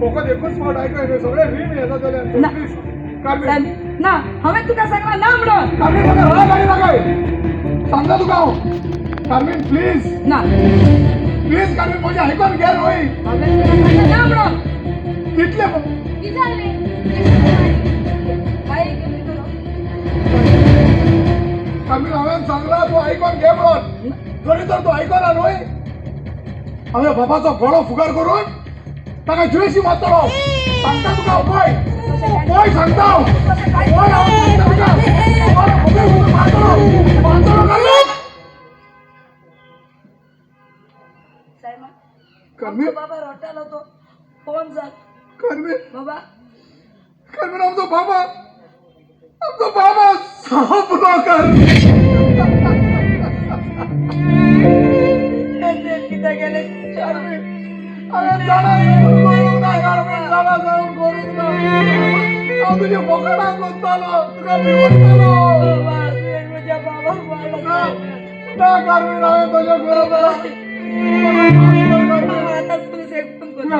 फकत एकूच फावट आयकय सगळे रीण येता जाल्यार प्लीज कार्मेन ना हांवें तुका सांगला ना म्हणून. कार्मेन म्हाका राग आनी नाकाय सांगता तुका हांव कार्मेन प्लीज ना प्लीज कार्मेन म्हजें आयकून घे रोय हांवें तुका सांगला ना म्हणून. कितले कितें जालें? काय केली तुला? कार्मेन हांवें सांगला तूं आयकून घे म्हणून तरी तर तूं आयकना न्हय हांवें बाबाचो गळो फुगार करून ताका जुयेशी मारतलो सांगता तुका हांव पळय सांगता हांव सांगता तुका मारतलो कार्मेन सायमन कार्मेन बाबा रडटालो तो फोन जाल कार्मेन बाबा. कार्मेन आमचो बाबा सापलो कार्मेन कितें गेलें? हांवें जाणा करूंक ना कार्मेन जाणा जावन करूंक ना हांव तुज्या बोकाडाक कोत्तालो तुका भिवडटालो बाबा तुवें म्हज्या बाबाक मारलो. ना कार्मेन हांवें तशें करूंक ना आतांच पुलिसेक फोन कर. ना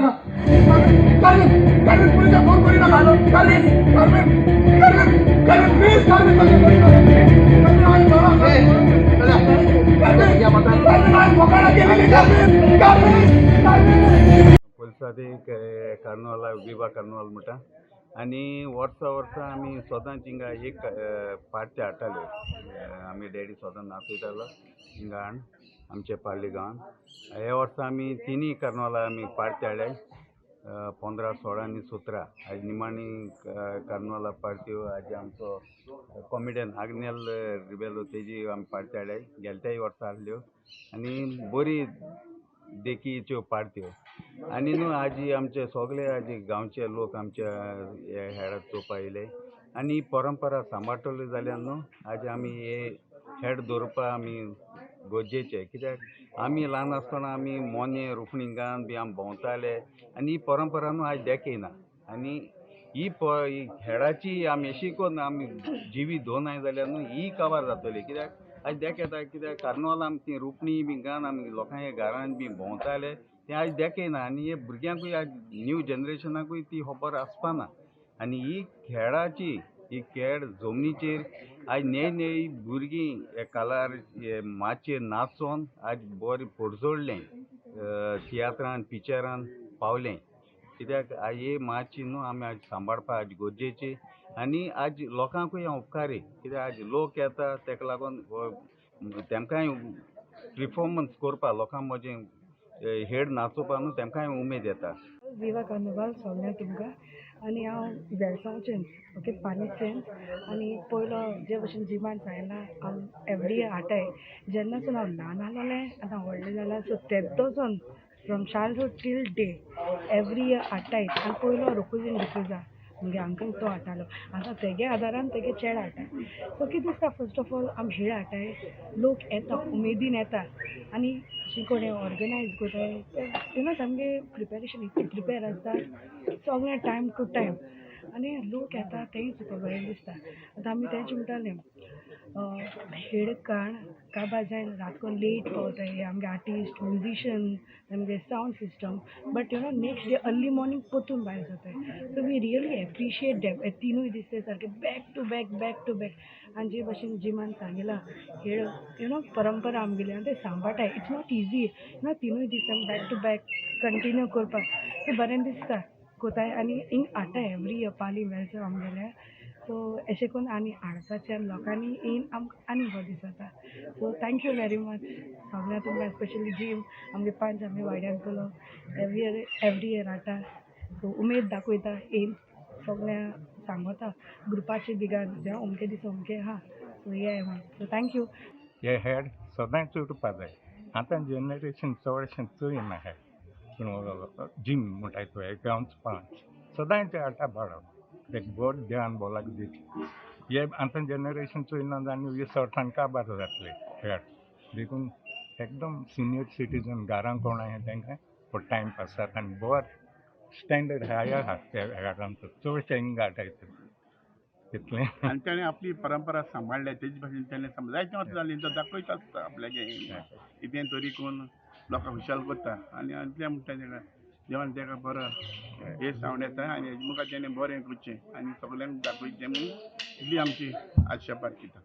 कार्मेन पुलिसाक फोन करिना कार्मेन प्लीज कार्मेन तशें करिना कार्मेन हांवें जाणा कार्मेन बोकाडाक गेलेली कार्मेन पोलिसांनी कार्नवाला विभा कार्नवाल म्हणटा आनी वर्सा आमी सोदांच हिंगा एक पार्टी हाडटाले आमी डॅडी सोदां नाचयतालो हिंगा हाड आमचे पार्ली गांवांत हे वर्सा आमी तिनूय कार्नवाला आमी पार्टी हाडले 15, 16 आनी 17 आज निमाणी कार्नवाला पार्ट्यो आज आमचो कॉमेडियन आग्नेल रिबेलो तेजी आमी पार्टी हाडले गेलत्याय वर्सा हाडल्यो आनी बरी देखीच्यो पार्ट्यो आनी न्हू आजी आमचे सगळे आजी गांवचे लोक आमच्या हेडाक चोवपा येयले आनी परंपरा सांबाळटले जाल्यार न्हू आज आमी हे हेड दवरपा आमी गरजेचे कित्याक आमी ल्हान आसतना आमी मोने रुखणिंगान बी आमी भोंवताले आनी ही परंपरा न्हू आज देखेना आनी ही हेडाची आमी अशी करून आमी जिवी दोनाय जाल्यार न्हू ही कवर जातली कित्याक आज देख येता कित्याक कार्नवाल आमी ती रुपणी बी घान आमी लोकांच्या घरान बी भोंवताले तें आज देखेना आनी हे भुरग्यांकूय आज न्यू जनरेशनाकूय ती खबर आसपाना आनी ही खेळाची ही खेळ जमनीचेर आज नेई भुरगीं हे कालार हे माचयेर नाचोन आज बरें पोडजोडलें तियात्रान पिक्चरान पावलें कित्याक आज हे माची न्हू आमी आज सांबाळपा आज गरजेची आनी आज लोकांकूय हांव उपकारी कित्याक आज लोक येता तेका लागून तेमकांय परफॉर्मन्स करपा लोकांक म्हजें हेड नाचोवपा न्हू तेमकांय उमेद येता. विवा कार्निवाल सोगलें तुमकां आनी हांव वेलसांवच्यान ओके पानीच्यान आनी पयलो जे भशेन जिमान सांगला हांव एवरी इयर हाडटाय जेन्नासून हांव ल्हान आहलोलें आतां हांव व्हडलें जालां सो तेदोसून from childhood till day every year हाडटाय आनी पयलो रुकुजीन डिफ्युजा म्हणजे अंकल तो हाडटालो आतां तेगे आदारान तेगे चेड हाडटाय सो कितें दिसता फर्स्ट ऑफ ऑल आमी हेळ हाडटाय लोक येता उमेदीन येता आनी जी कोण ऑर्गनायज करताय ते सामकें प्रिपेरेशन इतलें प्रिपेर आसता सगळें टायम टू टायम आनी लोक येता तेंय तुका बरें दिसता आतां आमी तेंच म्हणटालें हेड काबार जायन रातकोन लेट पावताय आमगे आर्टिस्ट म्युजिशियन आमगे sound system but you know next day early morning पोतून भायर जाताय सो वी रियली एप्रिशिएट डेम हे तिनूय दिसताय सारके बॅक टू बॅक आनी जे भशेन जिमान सांगिलां हेड यू नो परंपरा आमगेली आनी ते सांबाळटाय it's not easy you know तिनूय दीस बॅक टू बॅक कंटिन्यू करपाक सो बरें दिसता कोताय आनी हिंग हाडटाय एवरी इयर पाली वेल्स आमगेले सो अशें करून आनी हाडपाच्यान लोकांनी येवन आमकां आनी बरो दिसता सो थँक्यू वेरी मच सगळ्या तुमकां स्पेशली जीम आमगे पंच आमी वाड्यान केलो एवरी इयर हाडटा सो उमेद दाखयता येवन सगळ्या सांगता ग्रुपाचे बिगान जे अमके दीस अमके आहा सो ये म्हण सो थँक्यू. हे हेड सदांच उरपा जाय आतां जनरेशन चडशें चोयना हे जिम म्हणटाय तो हे गांवच पंच सदांच हाडटा बाळो एक बरो ध्यान बोलाक दिता हे आतां जनरेशन चोयना आनी 20-18 काबार जातले हेड देखून एकदम सिनियर सिटीजन घरां कोण आहाय तांकां टायम पास जाता आनी बरो स्टँडर्ड हाय आहा त्या हेडांचो चडशे हिंगा हाडटाय तितलें आनी तेणें आपली परंपरा सांबाळल्या तेजे भाशेन तेणें जायतें वता जालें तो दाखयता आसता आपल्यागे कितें तरी करून लोकांक खुशाल करता आनी इतलें म्हणटा तेका जेवण ताका बरो हे सावंड येता आनी हेजे मुखार तेणें बरें करचें आनी सगल्यांक दाखोवचें म्हणून इतली आमची आशा बाळगिता.